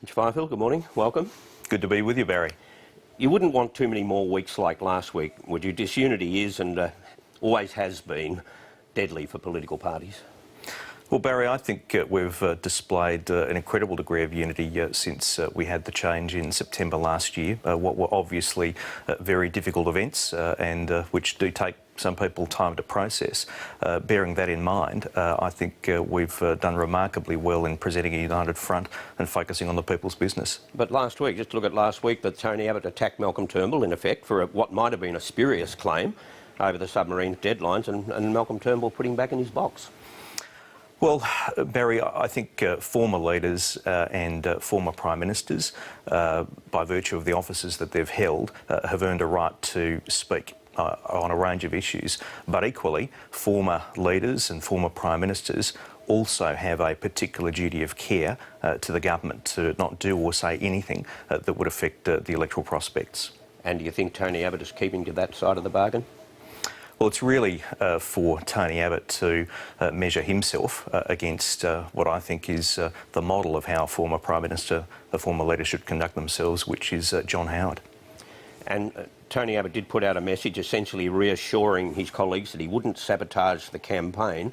Mitch Fifield, good morning. Welcome. Good to be with you, Barry. You wouldn't want too many more weeks like last week, would you? Disunity is and always has been deadly for political parties. Well, Barry, I think we've displayed an incredible degree of unity since we had the change in September last year. What were obviously very difficult events and which do take some people time to process. Bearing that in mind, I think we've done remarkably well in presenting a united front and focusing on the people's business. But last week, just to look at last week, that Tony Abbott attacked Malcolm Turnbull, in effect, for what might have been a spurious claim over the submarine deadlines, and Malcolm Turnbull put him back in his box. Well, Barry, I think former leaders and former Prime Ministers, by virtue of the offices that they've held, have earned a right to speak on a range of issues. But equally, former leaders and former Prime Ministers also have a particular duty of care to the government to not do or say anything that would affect the electoral prospects. And do you think Tony Abbott is keeping to that side of the bargain? Well, it's really for Tony Abbott to measure himself against what I think is the model of how a former Prime Minister, a former leader should conduct themselves, which is John Howard. And Tony Abbott did put out a message essentially reassuring his colleagues that he wouldn't sabotage the campaign.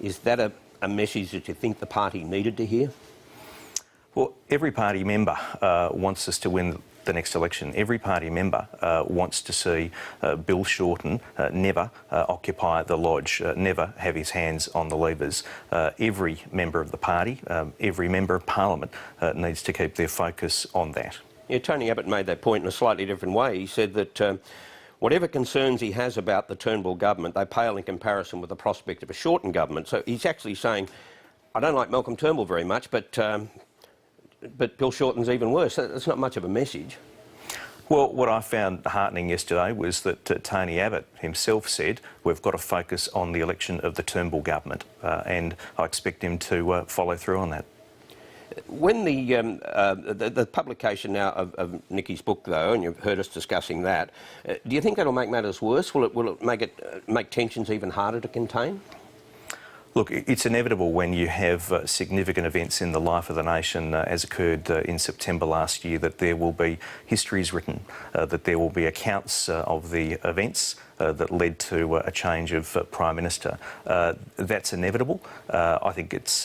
Is that a message that you think the party needed to hear? Well, every party member wants us to win the next election. Every party member wants to see Bill Shorten never occupy the lodge, never have his hands on the levers. Every member of the party, every member of Parliament needs to keep their focus on that. Yeah, Tony Abbott made that point in a slightly different way. He said that whatever concerns he has about the Turnbull government, they pale in comparison with the prospect of a Shorten government. So he's actually saying, I don't like Malcolm Turnbull very much, but Bill Shorten's even worse. That's not much of a message. Well, what I found heartening yesterday was that Tony Abbott himself said we've got to focus on the election of the Turnbull government, and I expect him to follow through on that. When the publication now of Nicky's book, though, and you've heard us discussing that, do you think that'll make matters worse? Will it make tensions even harder to contain? Look, it's inevitable when you have significant events in the life of the nation, as occurred in September last year, that there will be histories written, that there will be accounts of the events that led to a change of Prime Minister. That's inevitable. I think it's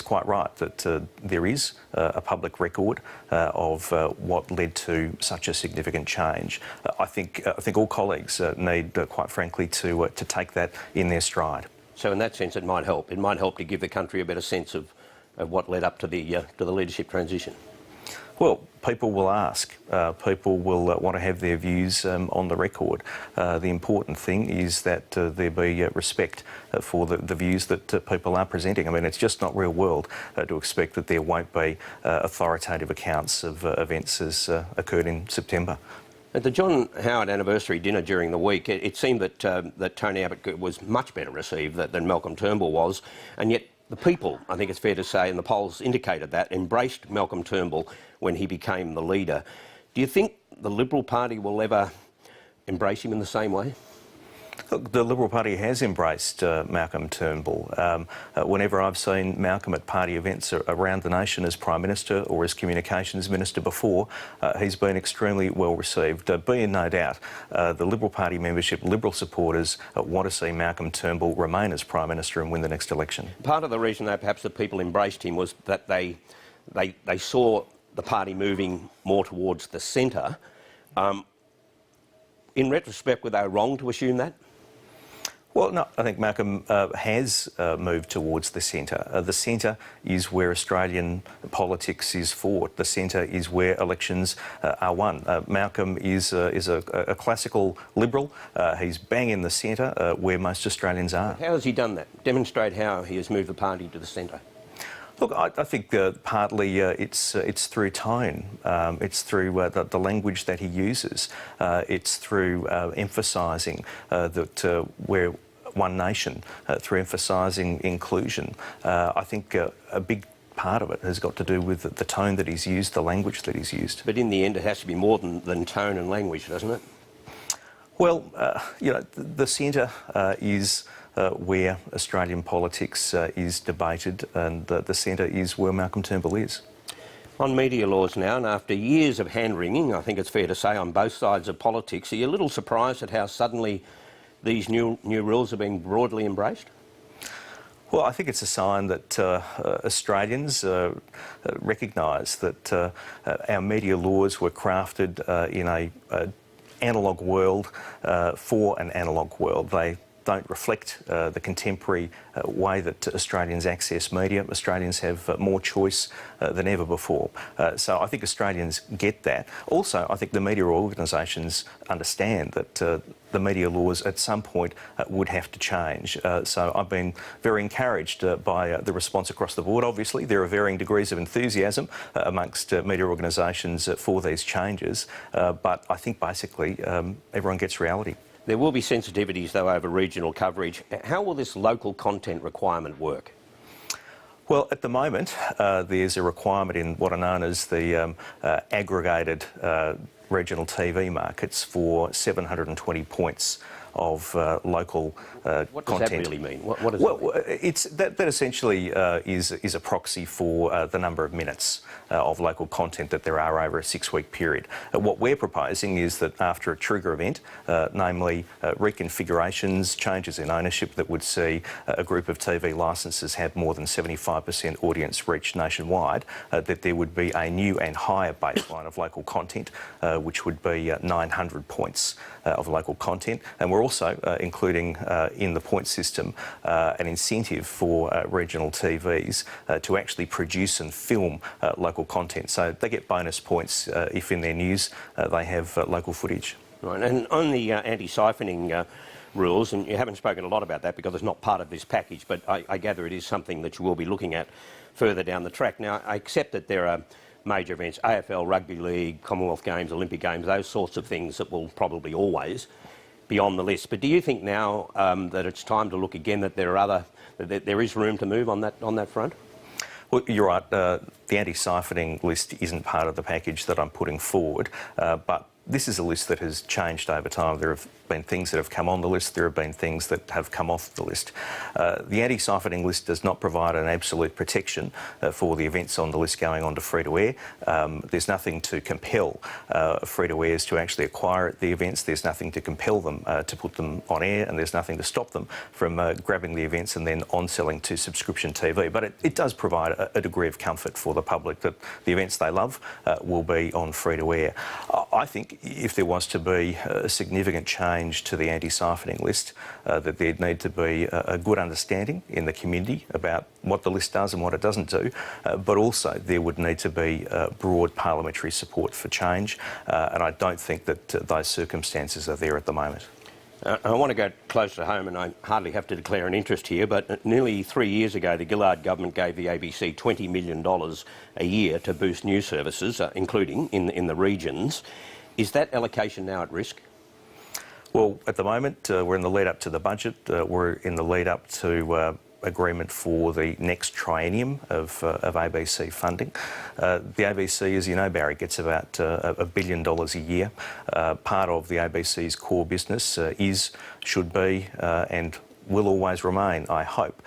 quite right that there is a public record of what led to such a significant change. I think all colleagues need, quite frankly, to take that in their stride. So in that sense, it might help. It might help to give the country a better sense of what led up to the leadership transition. Well, people will ask. People will want to have their views on the record. The important thing is that there be respect for the views that people are presenting. I mean, it's just not real world to expect that there won't be authoritative accounts of events as occurred in September. At the John Howard anniversary dinner during the week, it seemed that Tony Abbott was much better received than Malcolm Turnbull was, and yet the people, I think it's fair to say, and the polls indicated that, embraced Malcolm Turnbull when he became the leader. Do you think the Liberal Party will ever embrace him in the same way? Look, the Liberal Party has embraced Malcolm Turnbull. Whenever I've seen Malcolm at party events around the nation as Prime Minister or as Communications Minister before, he's been extremely well received. Be in no doubt, the Liberal Party membership, Liberal supporters want to see Malcolm Turnbull remain as Prime Minister and win the next election. Part of the reason that perhaps the people embraced him was that they saw the party moving more towards the centre. In retrospect, were they wrong to assume that? Well, no, I think Malcolm has moved towards the centre. The centre is where Australian politics is fought. The centre is where elections are won. Malcolm is a classical Liberal. He's bang in the centre where most Australians are. How has he done that? Demonstrate how he has moved the party to the centre. Look, I think partly it's through tone. It's through the language that he uses. It's through emphasising that we're one nation, through emphasising inclusion. I think a big part of it has got to do with the tone that he's used, the language that he's used. But in the end, it has to be more than tone and language, doesn't it? Well, you know, the centre is where Australian politics is debated, and the centre is where Malcolm Turnbull is. On media laws now, and after years of hand-wringing, I think it's fair to say, on both sides of politics, are you a little surprised at how suddenly these new rules are being broadly embraced? Well, I think it's a sign that Australians recognise that our media laws were crafted in an analogue world for an analogue world. They don't reflect the contemporary way that Australians access media. Australians have more choice than ever before. So I think Australians get that. Also, I think the media organisations understand that the media laws at some point would have to change. So I've been very encouraged by the response across the board. Obviously, there are varying degrees of enthusiasm amongst media organisations for these changes, but I think basically everyone gets reality. There will be sensitivities, though, over regional coverage. How will this local content requirement work? Well, at the moment, there's a requirement in what are known as the aggregated regional TV markets for 720 points of local content. What does that really mean? What does Well, that that essentially is a proxy for the number of minutes of local content that there are over a 6-week period. What we're proposing is that after a trigger event, namely reconfigurations, changes in ownership that would see a group of TV licences have more than 75% audience reach nationwide, that there would be a new and higher baseline of local content, which would be 900 points of local content. And we're also including in the point system an incentive for regional TVs to actually produce and film local content. So they get bonus points if in their news they have local footage. Right, and on the anti-siphoning rules, and you haven't spoken a lot about that because it's not part of this package, but I gather it is something that you will be looking at further down the track. Now, I accept that there are major events, AFL, Rugby League, Commonwealth Games, Olympic Games, those sorts of things that will probably always be on the list. But do you think now that it's time to look again, that there is room to move on that front? Well, you're right. The anti-siphoning list isn't part of the package that I'm putting forward, but this is a list that has changed over time. There have been things that have come on the list, there have been things that have come off the list. The anti-siphoning list does not provide an absolute protection for the events on the list going on to free-to-air. There's nothing to compel free-to-airs to actually acquire the events. There's nothing to compel them to put them on air, and there's nothing to stop them from grabbing the events and then on-selling to subscription TV. But it does provide a degree of comfort for the public that the events they love will be on free-to-air. I think if there was to be a significant change to the anti-siphoning list, that there'd need to be a good understanding in the community about what the list does and what it doesn't do, but also there would need to be broad parliamentary support for change, and I don't think that those circumstances are there at the moment. I want to go closer to home, and I hardly have to declare an interest here, but nearly 3 years ago the Gillard government gave the ABC $20 million a year to boost news services, including in the regions. Is that allocation now at risk? Well, at the moment, we're in the lead up to the budget. We're in the lead up to agreement for the next triennium of ABC funding. The ABC, as you know, Barry, gets about $1 billion a year. Part of the ABC's core business should be, and will always remain, I hope,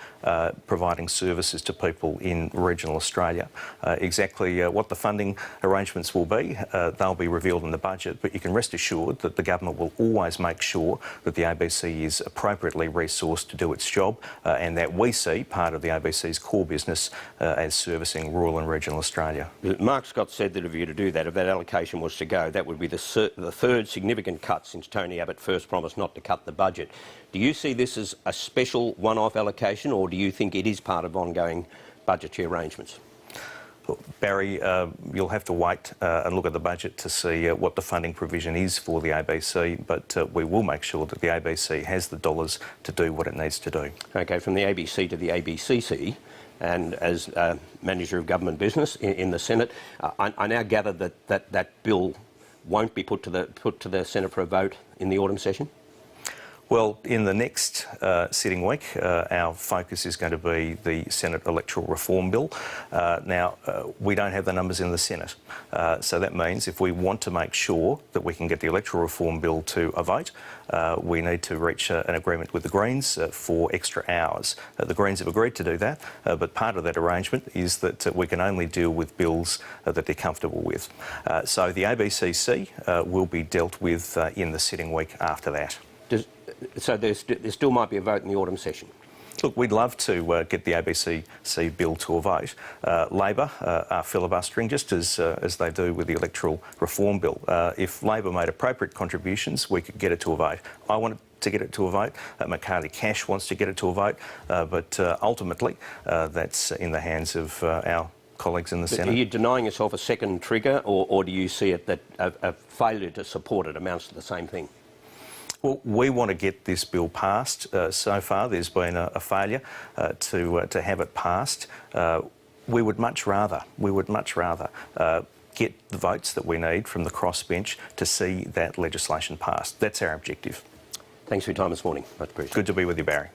providing services to people in regional Australia. Exactly what the funding arrangements will be, they'll be revealed in the budget, but you can rest assured that the government will always make sure that the ABC is appropriately resourced to do its job, and that we see part of the ABC's core business as servicing rural and regional Australia. Mark Scott said that if you were to do that, if that allocation was to go, that would be the third significant cut since Tony Abbott first promised not to cut the budget. Do you see this as a special one-off allocation, or do you think it is part of ongoing budgetary arrangements? Well, Barry, you'll have to wait and look at the budget to see what the funding provision is for the ABC, but we will make sure that the ABC has the dollars to do what it needs to do. OK, from the ABC to the ABCC, and as Manager of Government Business in the Senate, I now gather that bill won't be put to the Senate for a vote in the autumn session? Well, in the next sitting week, our focus is going to be the Senate Electoral Reform Bill. We don't have the numbers in the Senate, so that means if we want to make sure that we can get the Electoral Reform Bill to a vote, we need to reach an agreement with the Greens for extra hours. The Greens have agreed to do that, but part of that arrangement is that we can only deal with bills that they're comfortable with. So the ABCC will be dealt with in the sitting week after that. So there still might be a vote in the autumn session? Look, we'd love to get the ABCC bill to a vote. Labor are filibustering just as they do with the electoral reform bill. If Labor made appropriate contributions, we could get it to a vote. I want to get it to a vote. McCarthy Cash wants to get it to a vote, but ultimately that's in the hands of our colleagues in the Senate. Are you denying yourself a second trigger, or do you see it that a failure to support it amounts to the same thing? Well, we want to get this bill passed. So far, there's been a failure to have it passed. We would much rather get the votes that we need from the crossbench to see that legislation passed. That's our objective. Thanks for your time this morning. Much appreciated. Good to be with you, Barry.